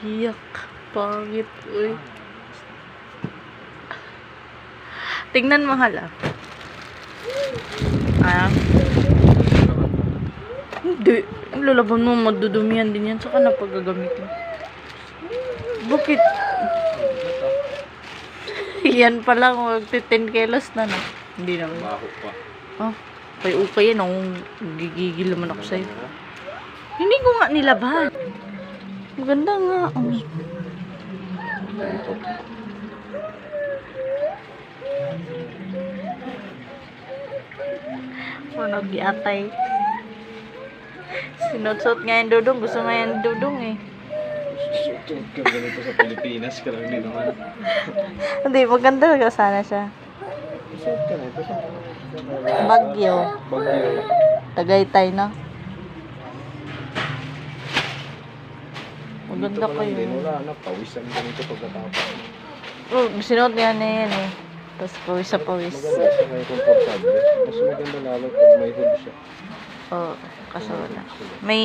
Iyak. Pangit, uy. Tingnan mo hala. Ah. Hindi. Ang lalaban mo, madudumihan din yan. Saka na paggagamitin. Bakit? Yan pa lang, magti-10 kilos na na. Hindi naman. Baho pa. Oh, okay yan. Gigigil naman ako sa'yo. Hindi ko nga nilaban. Maganda nga. Nag-iatay. Sinutsot nga yung dudong. Gusto nga yung dudong eh. Suot ka ganito sa Pilipinas ka lang din naman. Hindi, maganda ka sana siya. Suot ka na ito sa Bagyo. Bagyo. Tagaytay na. Maganda Dito pa lang din, yun. wala na, pawisan ganito pagkatapos. Oh, sinuot niya na yan eh. Tapos pawis sa pawis. Maganda siya may komportable. Mas maganda lalo pag may hood siya. Oh, kaso wala. May